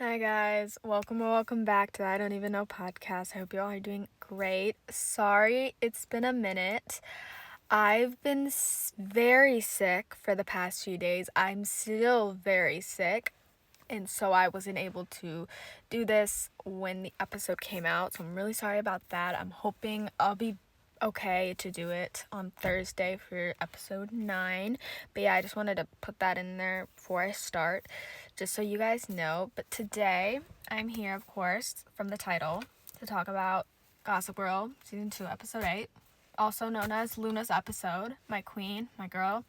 Hi guys, welcome back to the I Don't Even Know podcast. I hope you all are doing great. Sorry, it's been a minute. I've been very sick for the past few days. I'm still very sick, and so I wasn't able to do this when the episode came out. So I'm really sorry about that. I'm hoping I'll be okay to do it on Thursday for episode 9. But yeah, I just wanted to put that in there before I start, just so you guys know. But today, I'm here, of course, from the title, to talk about Gossip Girl Season 2, Episode 8, also known as Luna's episode, my queen, my girl.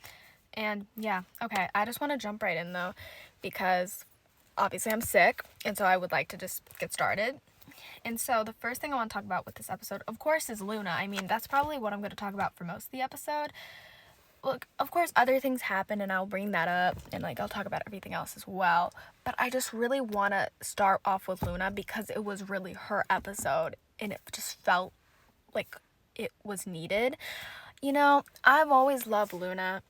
And yeah, okay, I just want to jump right in though, because obviously I'm sick, and so I would like to just get started. And so the first thing I want to talk about with this episode, of course, is Luna. I mean, that's probably what I'm going to talk about for most of the episode. Look, of course, other things happen, and I'll bring that up, and I'll talk about everything else as well. But I just really want to start off with Luna because it was really her episode, and it just felt like it was needed. I've always loved Luna.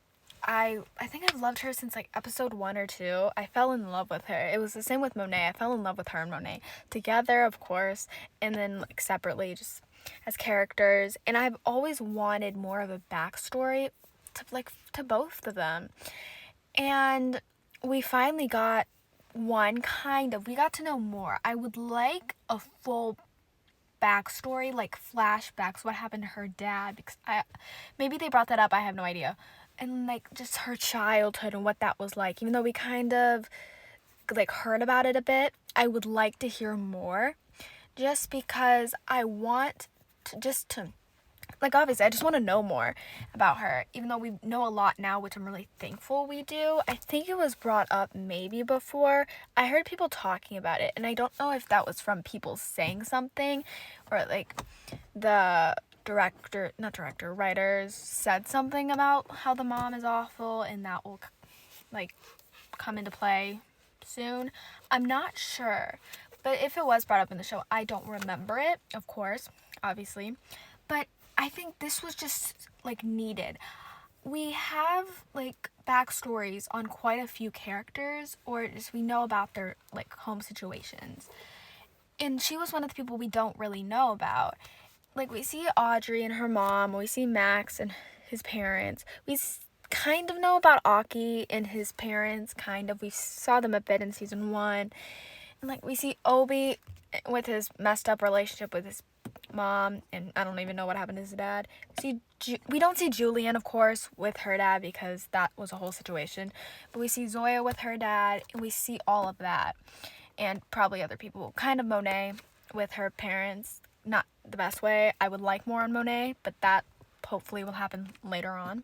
I think I've loved her since episode 1 or 2. I fell in love with her. It was the same with Monet. I fell in love with her and Monet together, of course, and then separately, just as characters. And I've always wanted more of a backstory to both of them. And we finally got one, kind of. We got to know more. I would like a full backstory, like flashbacks, what happened to her dad, because maybe they brought that up, I have no idea. And just her childhood and what that was like, even though we kind of heard about it a bit. I would like to hear more, just because I want to obviously I just want to know more about her, even though we know a lot now, which I'm really thankful we do. I think it was brought up maybe before. I heard people talking about it, and I don't know if that was from people saying something, or the writers said something about how the mom is awful, and that will come into play soon. I'm not sure, but if it was brought up in the show, I don't remember it, of course, obviously. But I think this was just needed. We have backstories on quite a few characters, or just we know about their home situations, and she was one of the people we don't really know about. We see Audrey and her mom, we see Max and his parents, we kind of know about Aki and his parents, kind of. We saw them a bit in season 1, and we see Obi with his messed up relationship with his mom, and I don't even know what happened to his dad. We don't see Julian, of course, with her dad, because that was a whole situation, but we see Zoya with her dad, and we see all of that, and probably other people. Kind of Monet with her parents, not the best way. I would like more on Monet, but that hopefully will happen later on.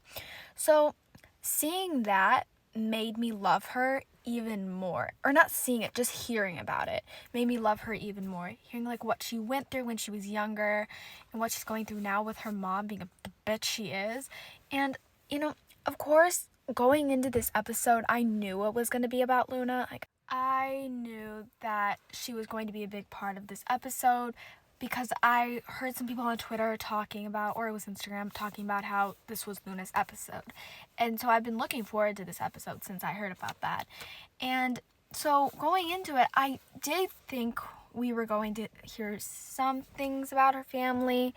So seeing that made me love her even more. Or not seeing it, just hearing about it made me love her even more. Hearing what she went through when she was younger, and what she's going through now with her mom being the bitch she is. And of course, going into this episode, I knew it was going to be about Luna. I knew that she was going to be a big part of this episode, because I heard some people on Twitter talking about, or it was Instagram, talking about how this was Luna's episode. And so I've been looking forward to this episode since I heard about that. And so going into it, I did think we were going to hear some things about her family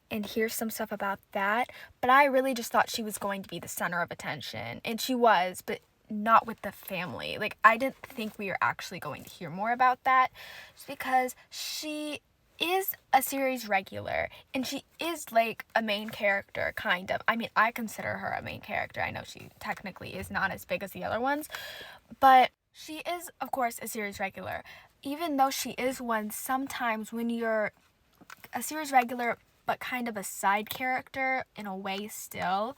and hear some stuff about that. But I really just thought she was going to be the center of attention. And she was, but not with the family. I didn't think we were actually going to hear more about that, just because she is a series regular, and she is a main character, kind of. I mean, I consider her a main character. I know she technically is not as big as the other ones, but she is, of course, a series regular. Even though she is one, sometimes when you're a series regular but kind of a side character in a way still,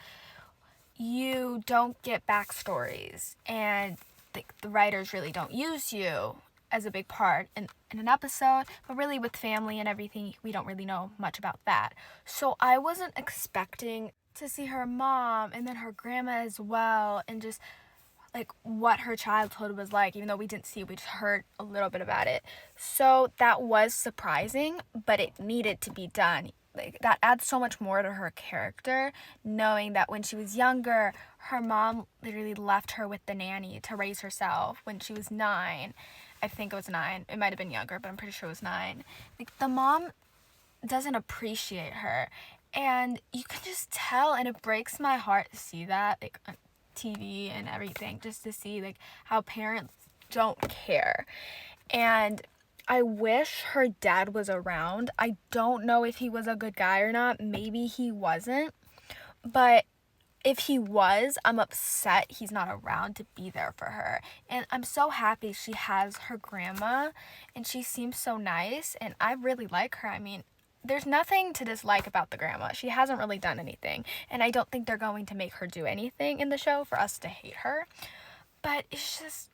you don't get backstories, and the writers really don't use you as a big part in an episode. But really, with family and everything, we don't really know much about that. So I wasn't expecting to see her mom and then her grandma as well, and just what her childhood was like, even though we didn't see it, we just heard a little bit about it. So that was surprising, but it needed to be done. That adds so much more to her character, knowing that when she was younger, her mom literally left her with the nanny to raise herself when she was 9. I think it was 9. It might have been younger, but I'm pretty sure it was 9. Like, the mom doesn't appreciate her. And you can just tell, and it breaks my heart to see that, like, on TV and everything, just to see, like, how parents don't care. And I wish her dad was around. I don't know if he was a good guy or not. Maybe he wasn't. But if he was, I'm upset he's not around to be there for her. And I'm so happy she has her grandma, and she seems so nice, and I really like her. I mean, there's nothing to dislike about the grandma. She hasn't really done anything, and I don't think they're going to make her do anything in the show for us to hate her. But it's just,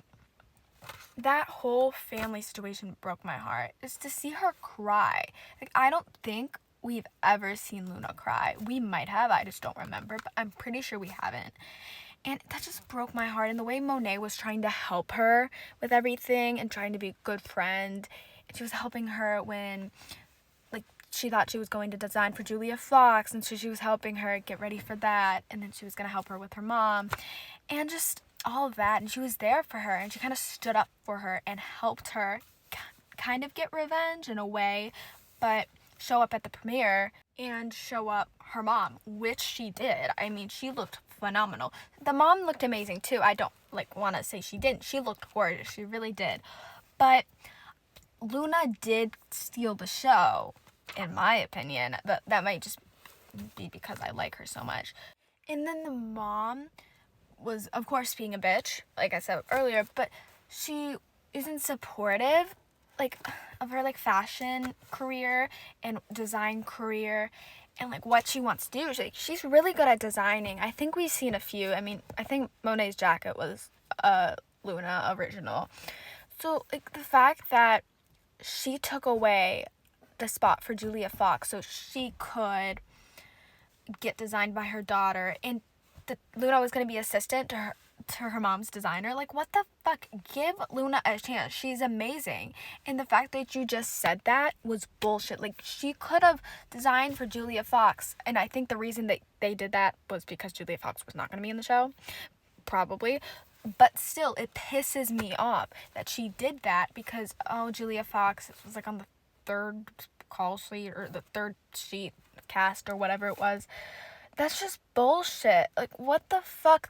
that whole family situation broke my heart. Is to see her cry. Like, I don't think we've ever seen Luna cry. We might have, I just don't remember, but I'm pretty sure we haven't. And that just broke my heart. And the way Monet was trying to help her with everything and trying to be a good friend, and she was helping her when, like, she thought she was going to design for Julia Fox, and so she was helping her get ready for that, and then she was going to help her with her mom, and just all of that. And she was there for her, and she kind of stood up for her and helped her kind of get revenge in a way, but show up at the premiere and show up her mom, which she did. I mean, she looked phenomenal. The mom looked amazing too. I don't want to say she didn't. She looked gorgeous. She really did. But Luna did steal the show, in my opinion. But that might just be because I like her so much. And then the mom was, of course, being a bitch, like I said earlier, but she isn't supportive, like, of her, like, fashion career and design career and, like, what she wants to do. She's really good at designing. I think we've seen a few. I mean, I think Monet's jacket was Luna original. So, like, the fact that she took away the spot for Julia Fox so she could get designed by her daughter, and Luna was going to be assistant to her mom's designer. Like, what the fuck? Give Luna a chance. She's amazing. And the fact that you just said that was bullshit. Like, she could have designed for Julia Fox, and I think the reason that they did that was because Julia Fox was not going to be in the show, probably. But still, it pisses me off that she did that because, Julia Fox was, like, on the third call sheet or the third sheet cast or whatever it was. That's just bullshit. Like, what the fuck?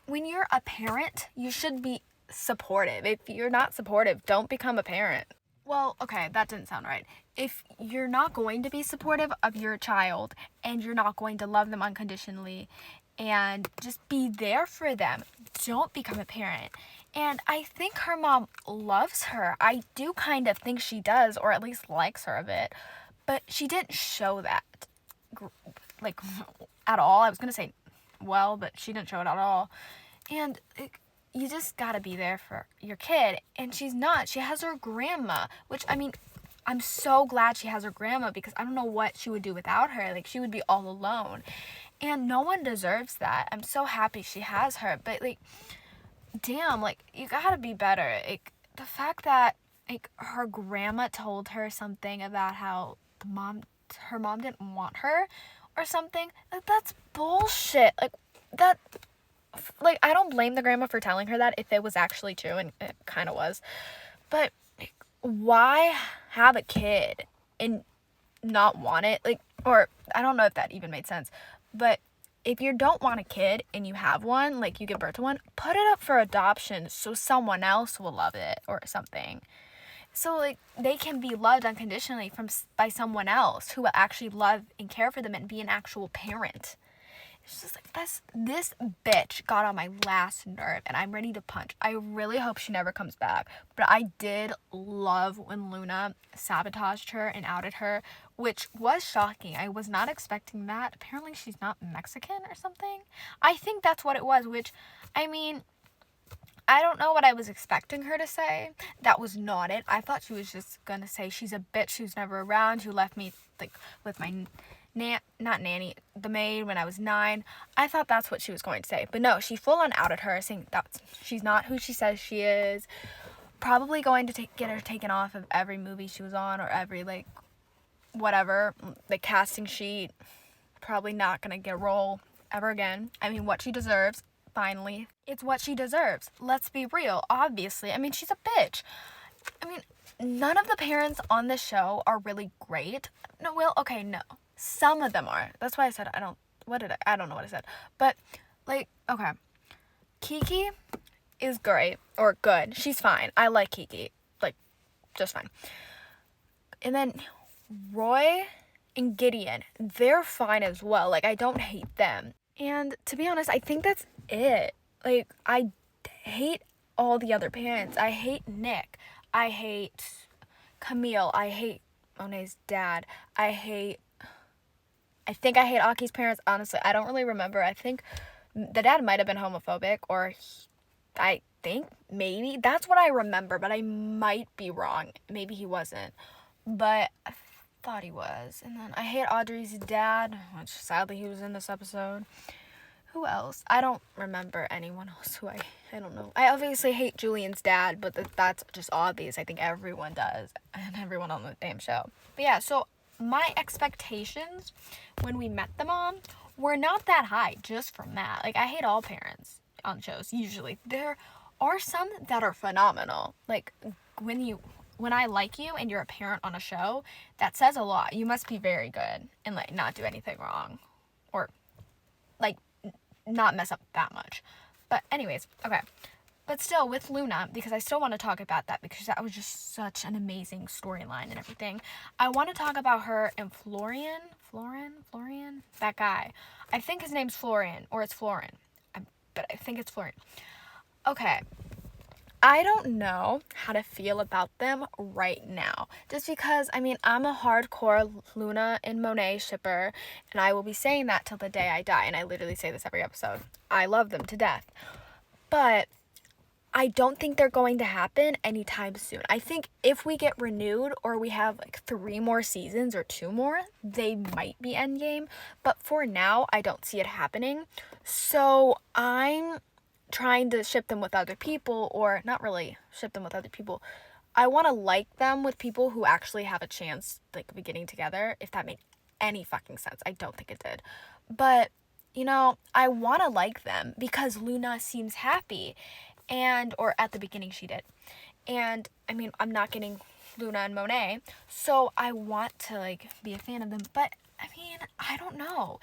When you're a parent, you should be supportive. If you're not supportive, don't become a parent. Well, okay, that didn't sound right. If you're not going to be supportive of your child and you're not going to love them unconditionally and just be there for them, don't become a parent. And I think her mom loves her. I do kind of think she does, or at least likes her a bit. But she didn't show that, like, at all. I was going to say, well, but she didn't show it at all. And you just got to be there for your kid. And she's not. She has her grandma, which, I mean, I'm so glad she has her grandma because I don't know what she would do without her. Like, she would be all alone. And no one deserves that. I'm so happy she has her. But, like, damn, like, you got to be better. Like, the fact that, like, her grandma told her something about how her mom didn't want her or something, like, that's bullshit. Like, I don't blame the grandma for telling her that if it was actually true, and it kind of was. But, like, why have a kid and not want it? Like, or I don't know if that even made sense. But if you don't want a kid and you have one, like, you give birth to one, put it up for adoption so someone else will love it or something. So, like, they can be loved unconditionally by someone else who will actually love and care for them and be an actual parent. It's just like, this bitch got on my last nerve, and I'm ready to punch. I really hope she never comes back. But I did love when Luna sabotaged her and outed her, which was shocking. I was not expecting that. Apparently she's not Mexican or something. I think that's what it was, which, I mean, I don't know what I was expecting her to say. That was not it. I thought she was just going to say she's a bitch who's never around, who left me, like, with my not nanny, the maid when I was 9. I thought that's what she was going to say. But no, she full on outed her, saying that she's not who she says she is. Probably going to get her taken off of every movie she was on, or every, like, whatever, the casting sheet. Probably not going to get a role ever again. I mean, what she deserves. Finally, it's what she deserves. Let's be real. Obviously, I mean, she's a bitch. I mean, none of the parents on the show are really great. No, well, okay, no. Some of them are. That's why I said I don't know what I said. But, like, okay. Kiki is great, or good. She's fine. I like Kiki. Like, just fine. And then Roy and Gideon, they're fine as well. Like, I don't hate them. And to be honest, I think that's it. Like, I hate all the other parents. I hate Nick. I hate Camille. I hate Monet's dad. I think I hate Aki's parents. Honestly, I don't really remember. I think the dad might have been homophobic, or I think maybe. That's what I remember, but I might be wrong. Maybe he wasn't. But I thought he was. And then I hate Audrey's dad, which sadly he was in this episode. Who else? I don't remember anyone else who I don't know. I obviously hate Julian's dad, but that's just obvious. I think everyone does, and everyone on the damn show. But yeah, so my expectations when we met the mom were not that high just from that. Like, I hate all parents on shows, usually. There are some that are phenomenal. Like, when I like you and you're a parent on a show, that says a lot. You must be very good and, like, not do anything wrong. Or, like, not mess up that much. But anyways, okay. But still, with Luna, because I still want to talk about that, because that was just such an amazing storyline and everything. I want to talk about her and Florian, that guy. I think his name's Florian, or it's Florin. But I think it's Florian. Okay. I don't know how to feel about them right now. Just because, I mean, I'm a hardcore Luna and Monet shipper, and I will be saying that till the day I die, and I literally say this every episode. I love them to death. But I don't think they're going to happen anytime soon. I think if we get renewed, or we have like 3 more seasons or 2 more, they might be endgame. But for now, I don't see it happening. So I'm trying to ship them with other people, or not really ship them with other people. I want to like them with people who actually have a chance, like, be getting together, if that made any fucking sense. I don't think it did. But, you know, I want to like them because Luna seems happy, or at the beginning she did. And, I mean, I'm not getting Luna and Monet, so I want to, like, be a fan of them. But, I mean, I don't know.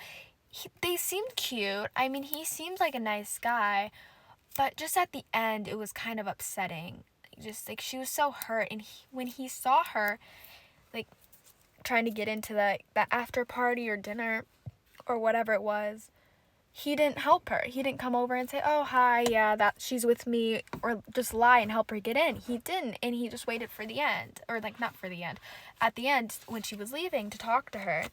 They seemed cute. I mean, he seems like a nice guy. But just at the end, it was kind of upsetting. Just, like, she was so hurt. And when he saw her, like, trying to get into the after party or dinner or whatever it was, he didn't help her. He didn't come over and say, oh, hi, yeah, that she's with me, or just lie and help her get in. He didn't. And he just waited for the end. Or, like, not for the end. At the end, when she was leaving, to talk to her.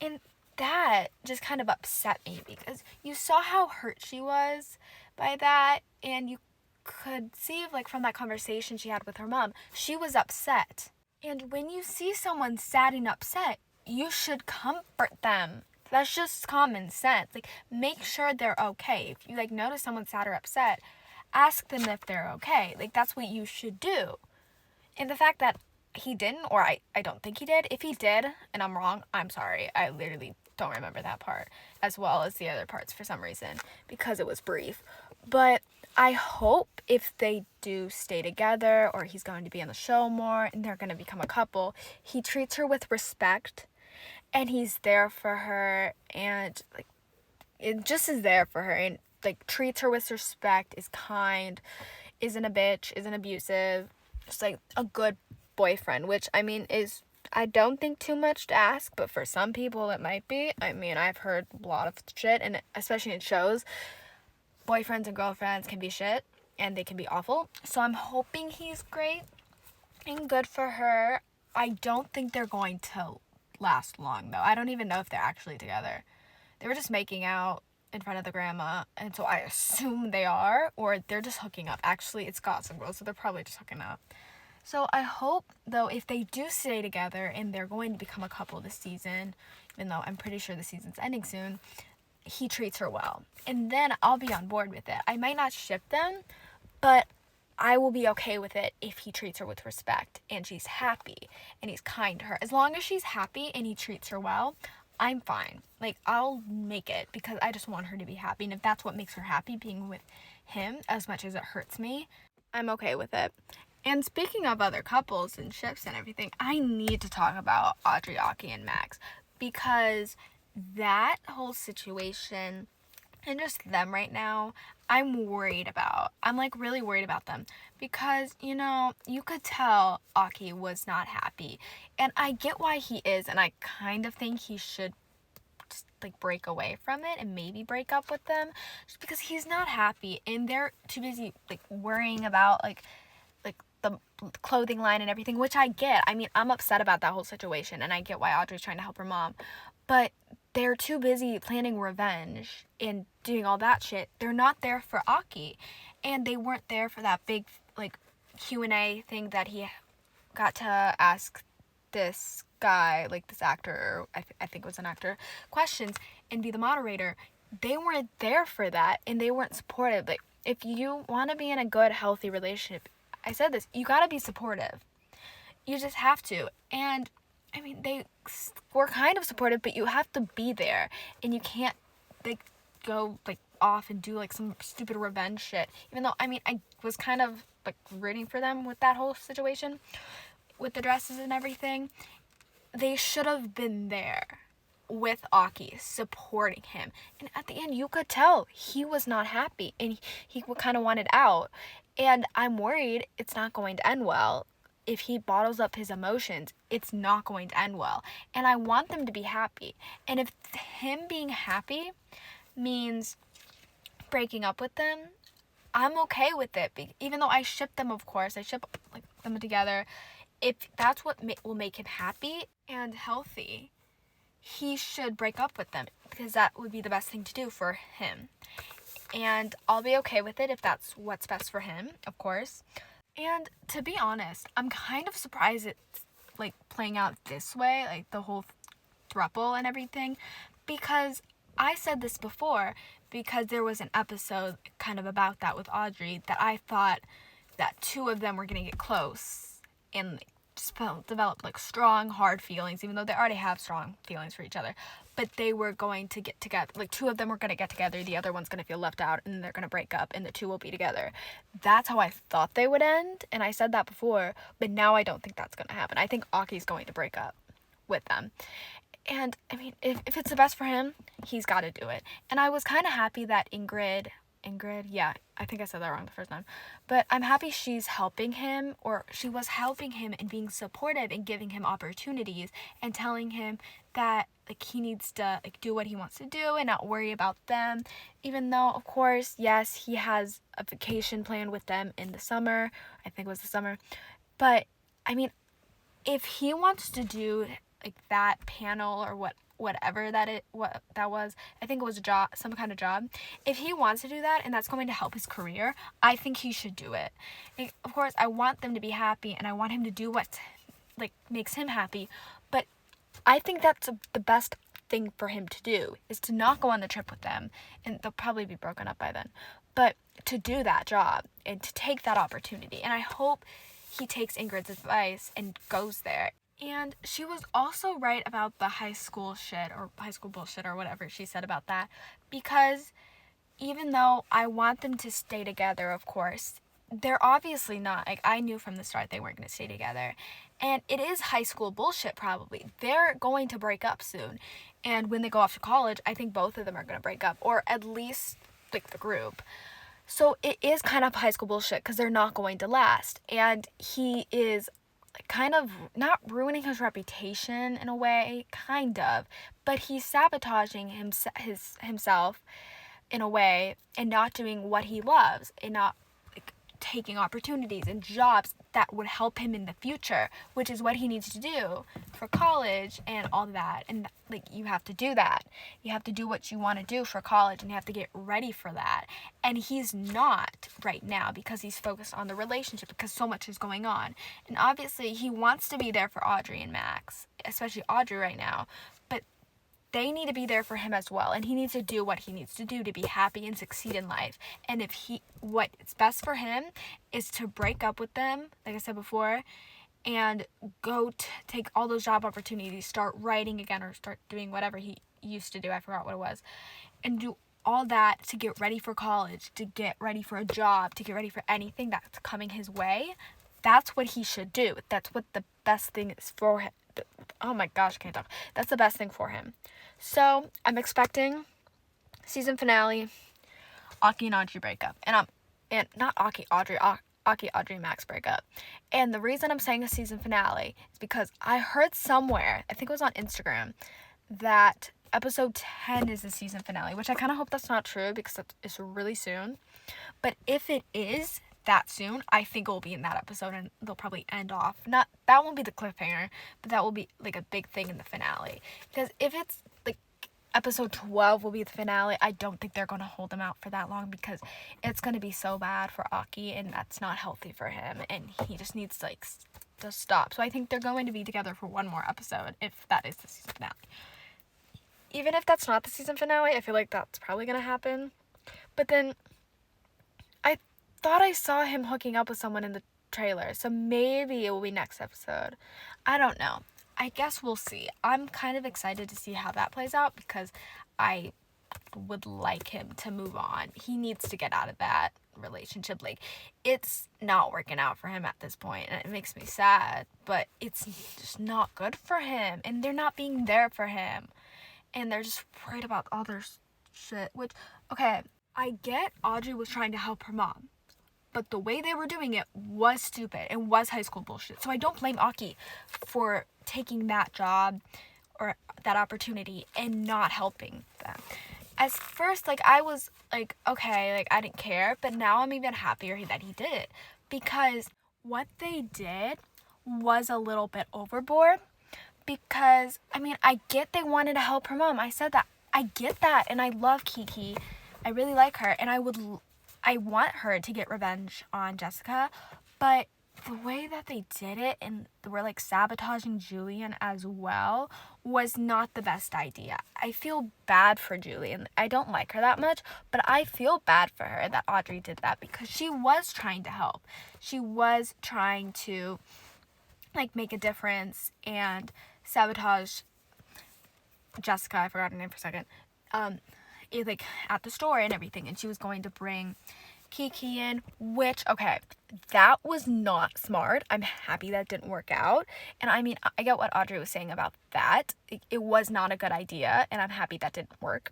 And that just kind of upset me, because you saw how hurt she was by that, and you could see, like, from that conversation she had with her mom, she was upset. And when you see someone sad and upset, you should comfort them. That's just common sense. Like, make sure they're okay. If you, like, notice someone's sad or upset, ask them if they're okay. Like, that's what you should do. And the fact that he didn't, or I don't think he did. If he did, and I'm wrong, I'm sorry. I literally don't remember that part, as well as the other parts for some reason, because it was brief. But I hope if they do stay together, or he's going to be on the show more, and they're going to become a couple, he treats her with respect, and he's there for her, and, like, it just is there for her, and, like, treats her with respect, is kind, isn't a bitch, isn't abusive, just, like, a good boyfriend, which, I mean, is, I don't think too much to ask, but for some people it might be. I mean, I've heard a lot of shit, and especially in shows, boyfriends and girlfriends can be shit, and they can be awful. So I'm hoping he's great and good for her. I don't think they're going to last long, though. I don't even know if they're actually together. They were just making out in front of the grandma, and so I assume they are, or they're just hooking up. Actually, it's Gossip Girl, so they're probably just hooking up. So I hope, though, if they do stay together and they're going to become a couple this season, even though I'm pretty sure the season's ending soon, he treats her well. And then I'll be on board with it. I might not ship them, but I will be okay with it if he treats her with respect and she's happy and he's kind to her. As long as she's happy and he treats her well, I'm fine. Like, I'll make it, because I just want her to be happy. And if that's what makes her happy, being with him, as much as it hurts me, I'm okay with it. And speaking of other couples and ships and everything, I need to talk about Audrey, Aki, and Max, because that whole situation and just them right now, I'm worried about. I'm like really worried about them because, you know, you could tell Aki was not happy. And I get why he is, and I kind of think he should just like break away from it and maybe break up with them just because he's not happy and they're too busy like worrying about like the clothing line and everything, which I get. I mean, I'm upset about that whole situation and I get why Audrey's trying to help her mom, but they're too busy planning revenge and doing all that shit. They're not there for Aki, and they weren't there for that big like Q&A thing that he got to ask this guy, like this actor, or I think it was an actor, questions and be the moderator. They weren't there for that, and they weren't supportive. Like, if you want to be in a good, healthy relationship, I said this, you gotta be supportive. You just have to. And I mean, they were kind of supportive, but you have to be there, and you can't like go like off and do like some stupid revenge shit. Even though, I mean, I was kind of like rooting for them with that whole situation with the dresses and everything. They should have been there with Aki, supporting him. And at the end, you could tell he was not happy, and he kind of wanted out. And I'm worried it's not going to end well. If he bottles up his emotions, it's not going to end well. And I want them to be happy. And if him being happy means breaking up with them, I'm okay with it. Even though I ship them, of course, I ship like them together. If that's what will make him happy and healthy, he should break up with them, because that would be the best thing to do for him. And I'll be okay with it if that's what's best for him, of course. And to be honest, I'm kind of surprised it's like playing out this way, like the whole throuple and everything, because I said this before, because there was an episode kind of about that with Audrey, that I thought that two of them were going to get close and just develop like strong, hard feelings, even though they already have strong feelings for each other. But they were going to get together. Like, two of them were going to get together. The other one's going to feel left out, and they're going to break up, and the two will be together. That's how I thought they would end, and I said that before, but now I don't think that's going to happen. I think Aki's going to break up with them. And, I mean, if it's the best for him, he's got to do it. And I was kind of happy that Ingrid, yeah, I think I said that wrong the first time, but I'm happy she's helping him, or she was helping him and being supportive and giving him opportunities and telling him that like he needs to like do what he wants to do and not worry about them, even though of course, yes, he has a vacation planned with them in the summer. I think it was the summer. But I mean, if he wants to do like that panel or whatever that was, I think it was a job, some kind of job. If he wants to do that and that's going to help his career, I think he should do it. And of course, I want them to be happy and I want him to do what like makes him happy, but I think that's the best thing for him to do, is to not go on the trip with them, and they'll probably be broken up by then, but to do that job and to take that opportunity. And I hope he takes Ingrid's advice and goes there. And she was also right about the high school shit or high school bullshit or whatever she said about that, because even though I want them to stay together, of course, they're obviously not. Like, I knew from the start they weren't going to stay together. And it is high school bullshit, probably. They're going to break up soon. And when they go off to college, I think both of them are going to break up, or at least like the group. So it is kind of high school bullshit because they're not going to last. And he is kind of not ruining his reputation in a way, kind of, but he's sabotaging himself in a way and not doing what he loves and not like taking opportunities and jobs that would help him in the future, which is what he needs to do for college and all that. And like, you have to do that. You have to do what you want to do for college, and you have to get ready for that. And he's not right now because he's focused on the relationship, because so much is going on. And obviously he wants to be there for Audrey and Max, especially Audrey right now, but they need to be there for him as well, and he needs to do what he needs to do to be happy and succeed in life. And if what's best for him is to break up with them, like I said before, and go take all those job opportunities, start writing again, or start doing whatever he used to do, I forgot what it was, and do all that to get ready for college, to get ready for a job, to get ready for anything that's coming his way, that's what he should do. That's what the best thing is for him. Oh my gosh, I can't talk. That's the best thing for him. So I'm expecting season finale, Aki and Audrey break up. And not Aki, Audrey, Aki, Audrey, Max break up. And the reason I'm saying a season finale is because I heard somewhere, I think it was on Instagram, that episode 10 is the season finale, which I kind of hope that's not true because it's really soon. But if it is that soon, I think it will be in that episode and they'll probably end off. Not, that won't be the cliffhanger, but that will be like a big thing in the finale. Because if it's like episode 12 will be the finale, I don't think they're going to hold him out for that long because it's going to be so bad for Aki and that's not healthy for him and he just needs to like to stop. So I think they're going to be together for one more episode if that is the season finale. Even if that's not the season finale, I feel like that's probably going to happen. But then I thought I saw him hooking up with someone in the trailer, so maybe it will be next episode. I don't know. I guess we'll see. I'm kind of excited to see how that plays out because I would like him to move on. He needs to get out of that relationship. Like, it's not working out for him at this point, and it makes me sad, but it's just not good for him, and they're not being there for him, and they're just worried about other shit, which, okay, I get Audrey was trying to help her mom, but the way they were doing it was stupid and was high school bullshit. So I don't blame Aki for taking that job or that opportunity and not helping them. At first, like, I was like, okay, like, I didn't care, but now I'm even happier that he did it because what they did was a little bit overboard because, I mean, I get they wanted to help her mom. I said that. I get that, and I love Kiki. I really like her, and I want her to get revenge on Jessica, but the way that they did it and were like sabotaging Julian as well was not the best idea. I feel bad for Julian. I don't like her that much, but I feel bad for her that Audrey did that because she was trying to help. She was trying to like make a difference and sabotage Jessica, I forgot her name for a second, like at the store and everything, and she was going to bring Kiki in, which, okay, that was not smart. I'm happy that didn't work out, and I mean, I get what Audrey was saying about that. It was not a good idea, and I'm happy that didn't work,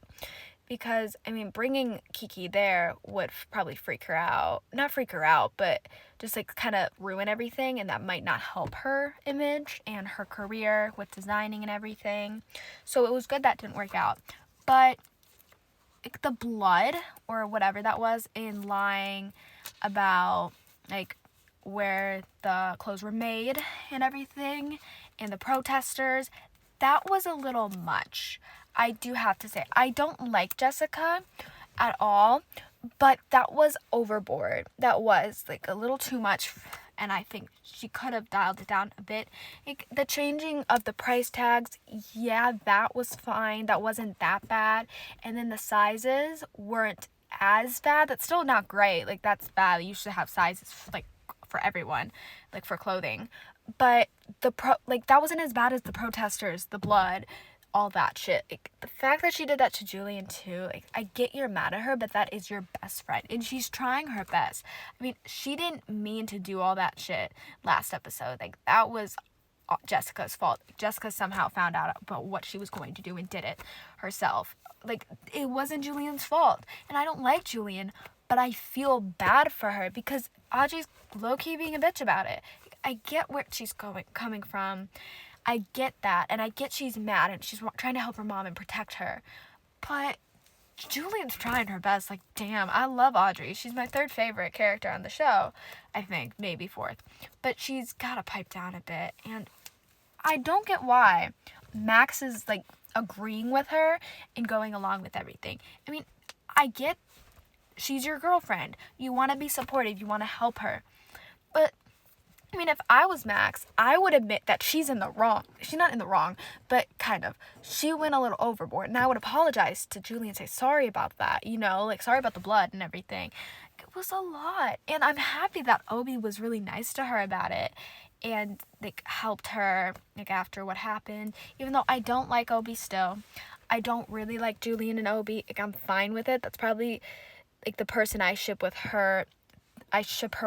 because, I mean, bringing Kiki there would probably freak her out. Not freak her out, but just, like, kind of ruin everything, and that might not help her image and her career with designing and everything, so it was good that didn't work out, but like the blood or whatever that was in lying about like where the clothes were made and everything and the protesters, that was a little much. I do have to say, I don't like Jessica at all, but that was overboard. That was like a little too much, and I think she could have dialed it down a bit. Like, the changing of the price tags, yeah, that was fine. That wasn't that bad. And then the sizes weren't as bad. That's still not great. Like, that's bad. You should have sizes like for everyone, like for clothing. But that wasn't as bad as the protesters, the blood, all that shit. Like, the fact that she did that to Julian too, like, I get you're mad at her, but that is your best friend and she's trying her best. I mean, she didn't mean to do all that shit last episode. Like, that was Jessica's fault. Jessica somehow found out about what she was going to do and did it herself. Like, it wasn't Julian's fault, and I don't like Julian, but I feel bad for her because Audrey's low-key being a bitch about it. I get where she's coming from. I get that, and I get she's mad, and she's trying to help her mom and protect her, but Julian's trying her best. Like, damn, I love Audrey. She's my third favorite character on the show, I think, maybe fourth, but she's gotta pipe down a bit, and I don't get why Max is, like, agreeing with her and going along with everything. I mean, I get she's your girlfriend. You want to be supportive. You want to help her, but I mean, if I was Max, I would admit that she's in the wrong. She's not in the wrong, but kind of. She went a little overboard, and I would apologize to Julie and say, sorry about that, you know, like, sorry about the blood and everything. It was a lot, and I'm happy that Obi was really nice to her about it and, like, helped her, like, after what happened, even though I don't like Obi still. I don't really like Julian and Obi. Like, I'm fine with it. That's probably, like, the person I ship her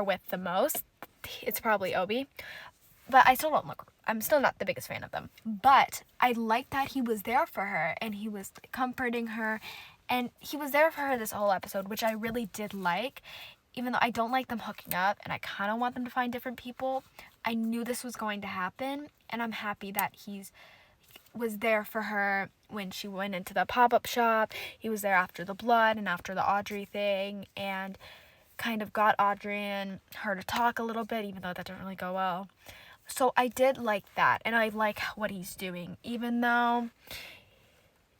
with the most. it's probably Obi. But I'm still not the biggest fan of them. But I like that he was there for her, and he was comforting her, and he was there for her this whole episode, which I really did like. Even though I don't like them hooking up, and I kind of want them to find different people, I knew this was going to happen, and I'm happy that was there for her when she went into the pop-up shop. He was there after the blood and after the Audrey thing, and kind of got Audrey and her to talk a little bit, even though that didn't really go well. So I did like that, and I like what he's doing, even though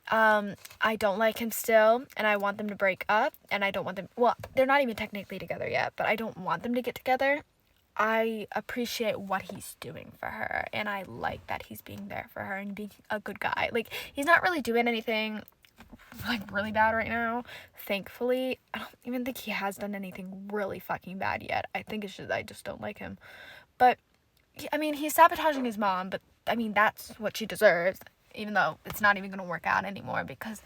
I don't like him still, and I want them to break up, and I don't want them, well, they're not even technically together yet, but I don't want them to get together. I appreciate what he's doing for her, and I like that he's being there for her and being a good guy. Like, he's not really doing anything, like, really bad right now, thankfully. I don't even think he has done anything really fucking bad yet. I think it's just I just don't like him. But, I mean, he's sabotaging his mom, but, I mean, that's what she deserves, even though it's not even going to work out anymore because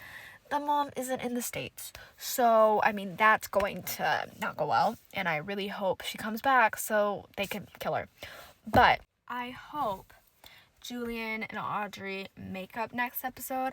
the mom isn't in the States. So, I mean, that's going to not go well, and I really hope she comes back so they can kill her. But I hope Julian and Audrey make up next episode.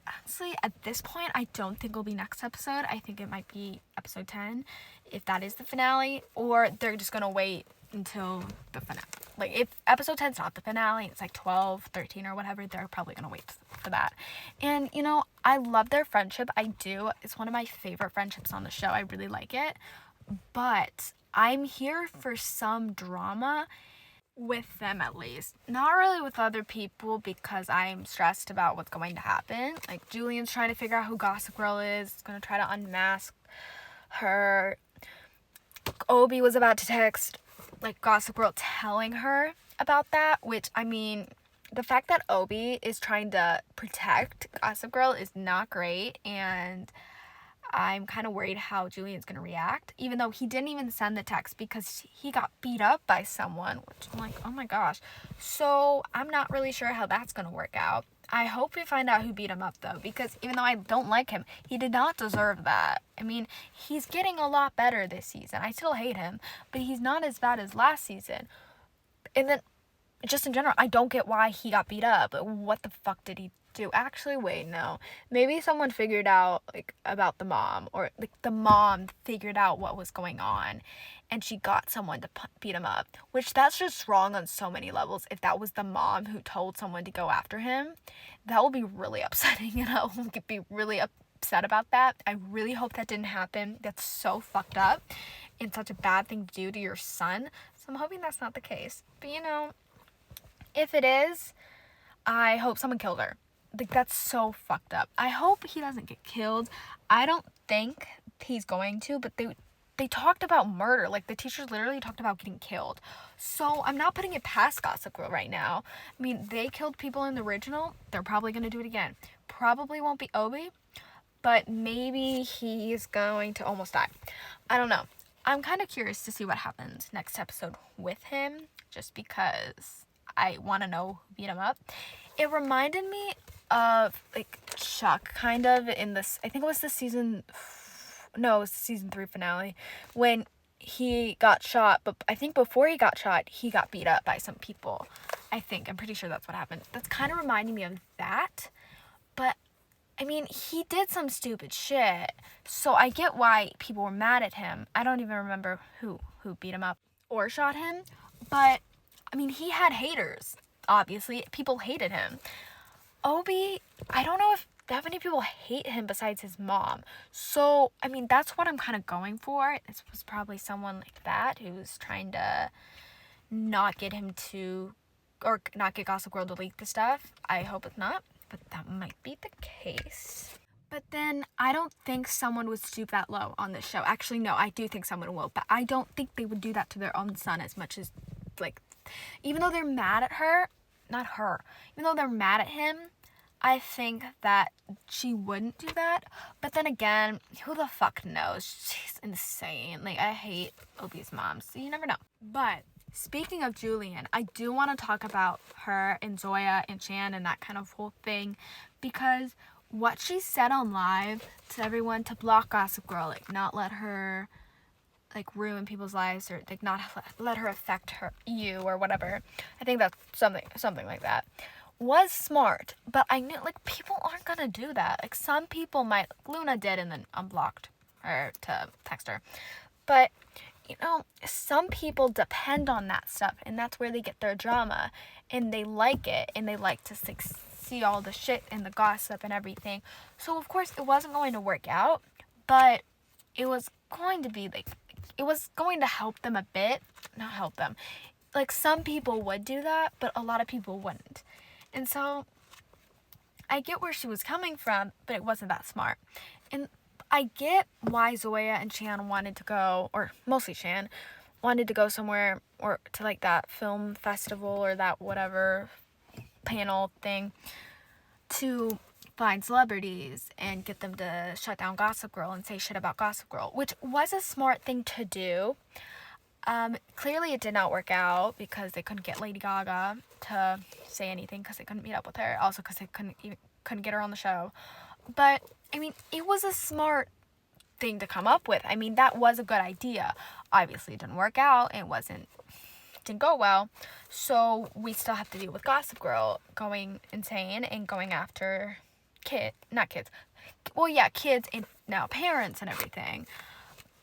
Honestly, at this point, I don't think it'll be next episode. I think it might be episode 10, if that is the finale, or they're just going to wait until the finale. Like, if episode 10's not the finale, it's like 12, 13, or whatever, they're probably gonna wait for that. And, you know, I love their friendship. I do. It's one of my favorite friendships on the show. I really like it. But I'm here for some drama with them, at least. Not really with other people, because I'm stressed about what's going to happen. Like, Julian's trying to figure out who Gossip Girl is. Gonna try to unmask her. Obi was about to text, like, Gossip Girl telling her about that, which, I mean, the fact that Obi is trying to protect Gossip Girl is not great, and I'm kind of worried how Julian's gonna react, even though he didn't even send the text because he got beat up by someone, which I'm like, oh my gosh. So I'm not really sure how that's gonna work out. I hope we find out who beat him up, though, because even though I don't like him, he did not deserve that. I mean, he's getting a lot better this season. I still hate him, but he's not as bad as last season. And then, just in general, I don't get why he got beat up. Like, what the fuck did he do? Actually, wait, no. Maybe someone figured out, like, about the mom, or, like, the mom figured out what was going on, and she got someone to beat him up, which that's just wrong on so many levels. If that was the mom who told someone to go after him, that would be really upsetting, and I would be really upset about that. I really hope that didn't happen. That's so fucked up and such a bad thing to do to your son, so I'm hoping that's not the case. But, you know, if it is, I hope someone killed her. Like, that's so fucked up. I hope he doesn't get killed. I don't think he's going to, but they talked about murder. Like, the teachers literally talked about getting killed. So I'm not putting it past Gossip Girl right now. I mean, they killed people in the original. They're probably going to do it again. Probably won't be Obi, but maybe he's going to almost die. I don't know. I'm kind of curious to see what happens next episode with him, just because I want to know who beat him up. It reminded me of, like, Chuck, kind of, in this, I think it was the season 3 finale, when he got shot, but I think before he got shot, he got beat up by some people. I'm pretty sure that's what happened. That's kind of reminding me of that, but, I mean, he did some stupid shit, so I get why people were mad at him. I don't even remember who beat him up or shot him, but, I mean, he had haters, obviously. People hated him. Obi, I don't know if that many people hate him besides his mom. So, I mean, that's what I'm kind of going for. This was probably someone like that who was trying to not get him to, or not get Gossip Girl to leak the stuff. I hope it's not, but that might be the case. But then, I don't think someone would stoop that low on this show. Actually, no, I do think someone will, but I don't think they would do that to their own son as much as, like, even though they're mad at her, not her, even though they're mad at him, I think that she wouldn't do that. But then again, who the fuck knows? She's insane. Like, I hate Obi's mom, so you never know. But speaking of Julian, I do want to talk about her and Zoya and Chan and that kind of whole thing, because what she said on live to everyone to block Gossip Girl, like, not let her like ruin people's lives or like not let her affect you or whatever. I think that's something like that. Was smart, but I knew like people aren't gonna do that. Like some people might. Luna did and then unblocked her to text her, but you know, some people depend on that stuff, and that's where they get their drama, and they like it, and they like to see all the shit and the gossip and everything. So of course it wasn't going to work out, but it was going to be like, it was going to help them a bit. Not help them. Like some people would do that, but a lot of people wouldn't. And so I get where she was coming from, but it wasn't that smart. And I get why Zoya and Chan wanted to go, or mostly Chan, wanted to go somewhere or to like that film festival or that whatever panel thing to find celebrities and get them to shut down Gossip Girl and say shit about Gossip Girl, which was a smart thing to do. Clearly it did not work out because they couldn't get Lady Gaga to say anything because they couldn't meet up with her. Also because they couldn't get her on the show. But, I mean, it was a smart thing to come up with. I mean, that was a good idea. Obviously it didn't work out. Didn't go well. So we still have to deal with Gossip Girl going insane and going after kids and now parents and everything.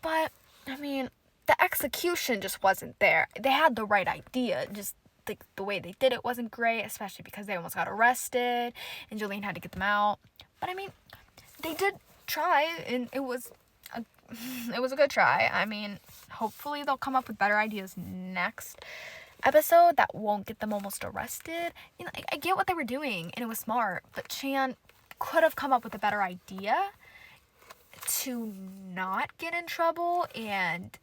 But, I mean, the execution just wasn't there. They had the right idea, just the way they did it wasn't great, especially because they almost got arrested and Julian had to get them out. But I mean, they did try, and it was a good try. I mean, hopefully they'll come up with better ideas next episode that won't get them almost arrested. You know, I get what they were doing and it was smart, but Chan could have come up with a better idea to not get in trouble and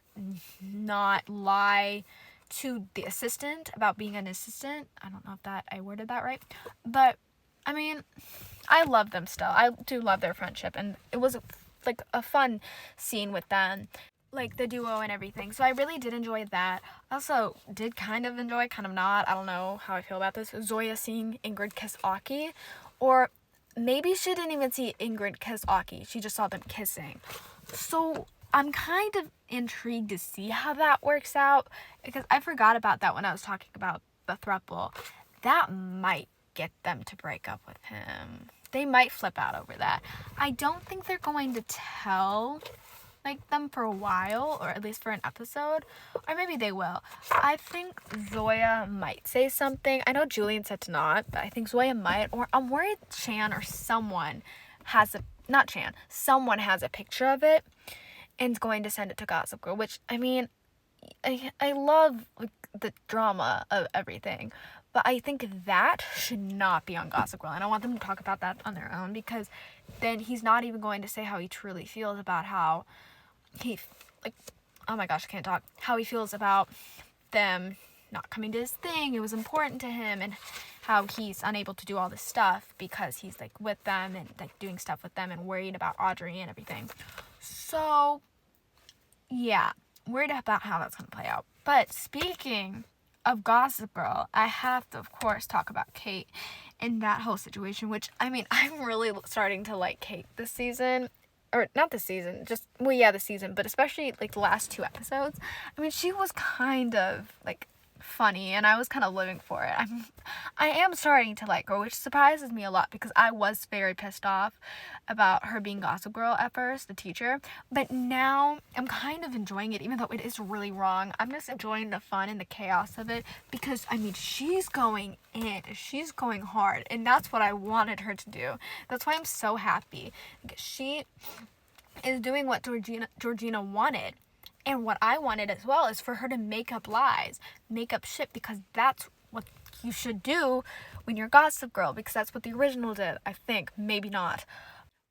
not lie to the assistant about being an assistant. I don't know if I worded that right. But, I mean, I love them still. I do love their friendship. And it was, like, a fun scene with them. Like, the duo and everything. So I really did enjoy that. Also, did kind of enjoy, kind of not. I don't know how I feel about this. Zoya seeing Ingrid kiss Aki. Or maybe she didn't even see Ingrid kiss Aki. She just saw them kissing. So I'm kind of intrigued to see how that works out, because I forgot about that when I was talking about the throuple. That might get them to break up with him. They might flip out over that. I don't think they're going to tell them for a while, or at least for an episode, or maybe they will. I think Zoya might say something. I know Julian said to not, but I think Zoya might, or I'm worried Chan or someone has someone has a picture of it and is going to send it to Gossip Girl, which, I mean, I love the drama of everything, but I think that should not be on Gossip Girl, and I want them to talk about that on their own, because then he's not even going to say how he truly feels about how oh my gosh, I can't talk, how he feels about them not coming to his thing. It was important to him, and how he's unable to do all this stuff because he's with them and doing stuff with them and worried about Audrey and everything. So yeah, worried about how that's going to play out. But speaking of Gossip Girl, I have to, of course, talk about Kate and that whole situation, which, I mean, I'm really starting to like Kate this season. Or, not this season, the season, but especially, the last 2 episodes. I mean, she was kind of, funny, and I was kind of living for it. I am starting to like her, which surprises me a lot, because I was very pissed off about her being Gossip Girl at first, the teacher, but now I'm kind of enjoying it, even though it is really wrong. I'm just enjoying the fun and the chaos of it, because, I mean, she's going in, she's going hard, and that's what I wanted her to do. That's why I'm so happy. She is doing what Georgina wanted. And what I wanted as well is for her to make up lies, make up shit, because that's what you should do when you're Gossip Girl, because that's what the original did, I think. Maybe not.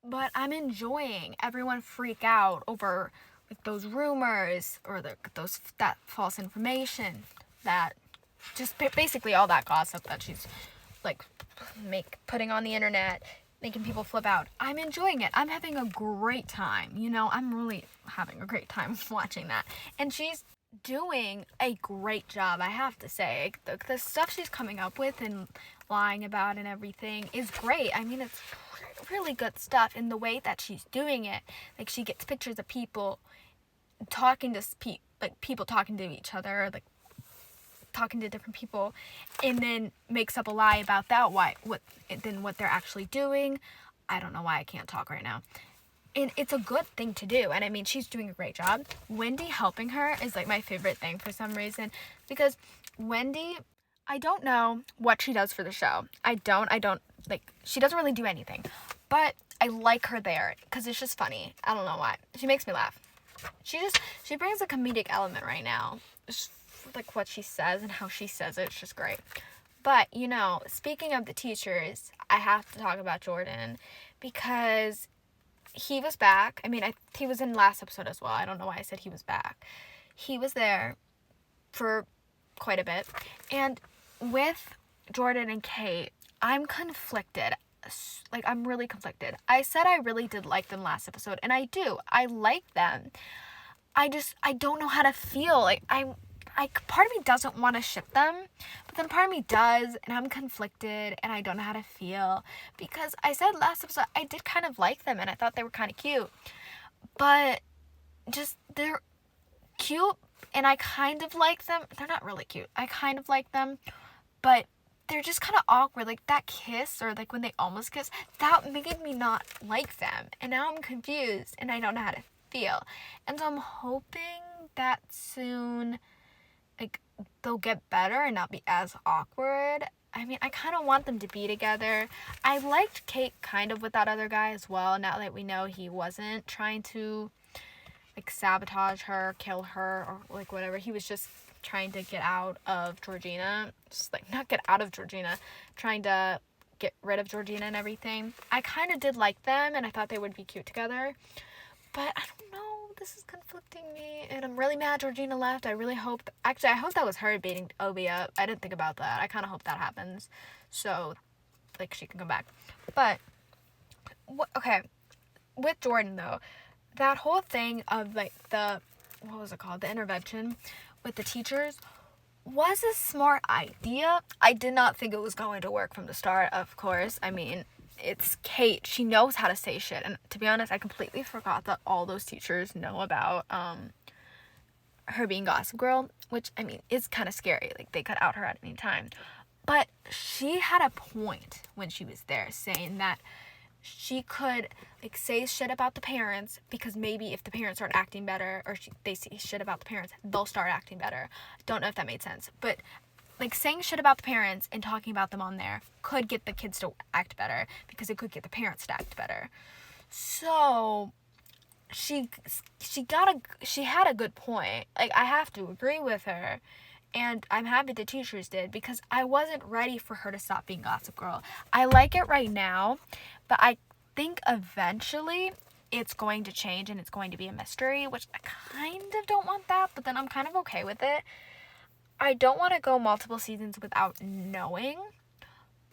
But I'm enjoying everyone freak out over those rumors or that false information, that just basically all that gossip that she's putting on the internet, making people flip out. I'm enjoying it. I'm having a great time. I'm really having a great time watching that. And she's doing a great job, I have to say. The stuff she's coming up with and lying about and everything is great. I mean, it's really good stuff. And the way that she's doing it, she gets pictures of people talking to people talking to each other, like talking to different people, and then makes up a lie about that, what they're actually doing. I don't know why I can't talk right now. And it's a good thing to do. And I mean, she's doing a great job. Wendy helping her is like my favorite thing for some reason. Because Wendy, I don't know what she does for the show. I don't, like, she doesn't really do anything. But I like her there because it's just funny. I don't know why. She makes me laugh. She brings a comedic element right now. Just like what she says and how she says it. It's just great. But, speaking of the teachers, I have to talk about Jordan because he was back. I mean, he was in last episode as well. I don't know why I said he was back. He was there for quite a bit. And with Jordan and Kate, I'm conflicted. Like, I'm really conflicted. I said I really did like them last episode, and I do. I like them. I don't know how to feel. Like, part of me doesn't want to ship them, but then part of me does, and I'm conflicted, and I don't know how to feel, because I said last episode I did kind of like them, and I thought they were kind of cute, but just, they're cute, and I kind of like them. They're not really cute. I kind of like them, but they're just kind of awkward. Like, that kiss, or like when they almost kiss, that made me not like them, and now I'm confused, and I don't know how to feel, and so I'm hoping that soon, like, they'll get better and not be as awkward. I mean, I kind of want them to be together. I liked Kate kind of with that other guy as well, now that we know he wasn't trying to, like, sabotage her, kill her, or, like, whatever. He was just trying to get out of Georgina. Just, like, not get out of Georgina, trying to get rid of Georgina and everything. I kind of did like them, and I thought they would be cute together. But I don't know. This is conflicting me, and I'm really mad Georgina left. I really hope... Actually, I hope that was her beating Obi up. I didn't think about that. I kind of hope that happens, so, like, she can come back. But, okay, with Jordan, though, that whole thing of, like, what was it called? The intervention with the teachers was a smart idea. I did not think it was going to work from the start, of course. I mean, it's Kate. She knows how to say shit. And to be honest, I completely forgot that all those teachers know about her being Gossip Girl, which, I mean, is kind of scary. Like, they could out her at any time. But she had a point when she was there, saying that she could, like, say shit about the parents, because maybe if the parents start acting better, or they say shit about the parents, they'll start acting better. Don't know if that made sense. But, like, saying shit about the parents and talking about them on there could get the kids to act better, because it could get the parents to act better. So she had a good point. Like, I have to agree with her, and I'm happy the teachers did, because I wasn't ready for her to stop being Gossip Girl. I like it right now, but I think eventually it's going to change and it's going to be a mystery, which I kind of don't want that, but then I'm kind of okay with it. I don't want to go multiple seasons without knowing,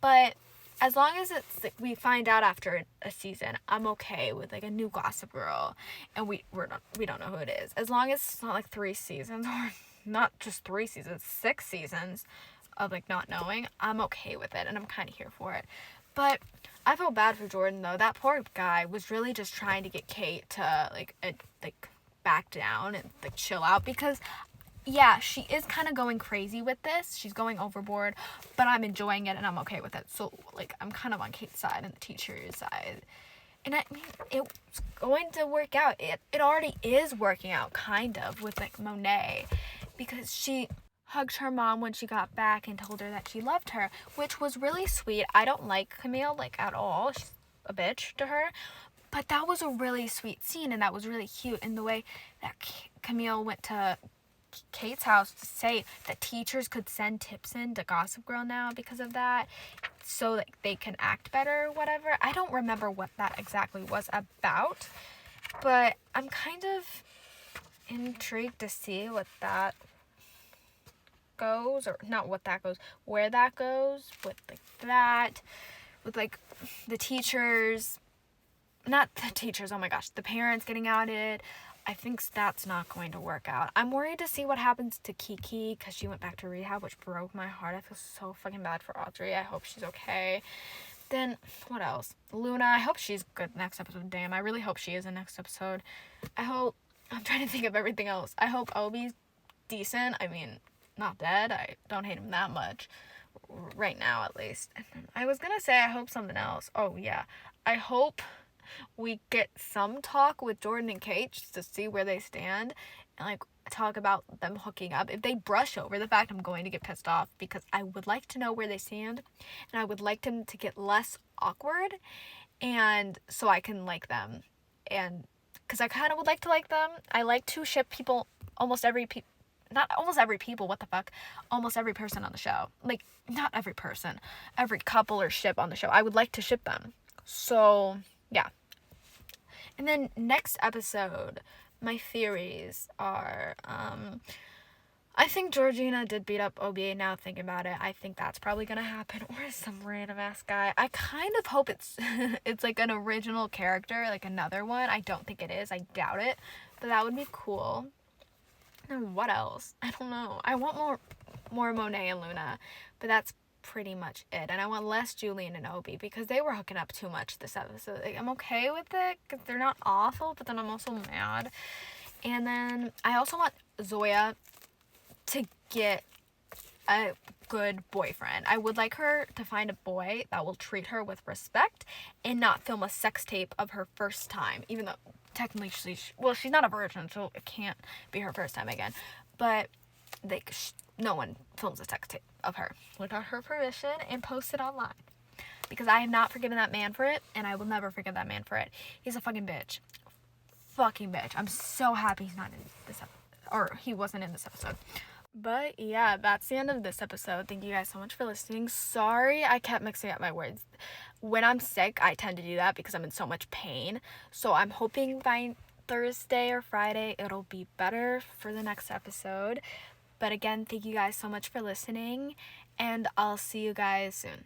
but as long as it's, like, we find out after a season, I'm okay with, like, a new Gossip Girl, and we don't know who it is. As long as it's not, like, 3 seasons, or not just 3 seasons, 6 seasons of, like, not knowing, I'm okay with it, and I'm kind of here for it. But I feel bad for Jordan, though. That poor guy was really just trying to get Kate to, like, back down and, like, chill out, because... yeah, she is kind of going crazy with this. She's going overboard, but I'm enjoying it and I'm okay with it. So, like, I'm kind of on Kate's side and the teacher's side. And I mean, it's going to work out. It already is working out, kind of, with, like, Monet. Because she hugged her mom when she got back and told her that she loved her, which was really sweet. I don't like Camille, like, at all. She's a bitch to her. But that was a really sweet scene, and that was really cute. And the way that Camille went to Kate's house to say that teachers could send tips in to Gossip Girl now because of that, so that they can act better or whatever. I don't remember what that exactly was about, but I'm kind of intrigued to see what that goes, or not what that goes, where that goes with, like, that, with, like, the teachers, not the teachers, oh my gosh, the parents getting outed. I think that's not going to work out. I'm worried to see what happens to Kiki, because she went back to rehab, which broke my heart. I feel so fucking bad for Audrey. I hope she's okay. Then, what else? Luna, I hope she's good next episode. Damn, I really hope she is in next episode. I hope I'm trying to think of everything else. I hope Obi's decent. I mean, not dead. I don't hate him that much. Right now, at least. I was gonna say I hope something else. Oh, yeah. I hope we get some talk with Jordan and Kate just to see where they stand and, like, talk about them hooking up. If they brush over the fact, I'm going to get pissed off because I would like to know where they stand and I would like them to get less awkward and so I can like them. And because I kind of would like to like them. I like to ship people, almost every not almost every people, what the fuck, almost every person on the show. Like, not every person, every couple or ship on the show. I would like to ship them. So, yeah. And then next episode, my theories are, I think Georgina did beat up OBA now thinking about it. I think that's probably gonna happen. Or some random ass guy. I kind of hope it's it's like an original character, like another one. I don't think it is. I doubt it. But that would be cool. And what else? I don't know. I want more Monet and Luna. But that's pretty much it. And I want less Julian and Obi because they were hooking up too much this episode. Like, I'm okay with it because they're not awful, but then I'm also mad. And then I also want Zoya to get a good boyfriend. I would like her to find a boy that will treat her with respect and not film a sex tape of her first time, even though technically she's not a virgin, so it can't be her first time again. But no one films a sex tape of her without her permission and post it online. Because I have not forgiven that man for it, and I will never forgive that man for it. He's a fucking bitch. Fucking bitch. I'm so happy he's not in this episode. Or he wasn't in this episode. But yeah, that's the end of this episode. Thank you guys so much for listening. Sorry I kept mixing up my words. When I'm sick, I tend to do that because I'm in so much pain. So I'm hoping by Thursday or Friday it'll be better for the next episode. But again, thank you guys so much for listening, and I'll see you guys soon.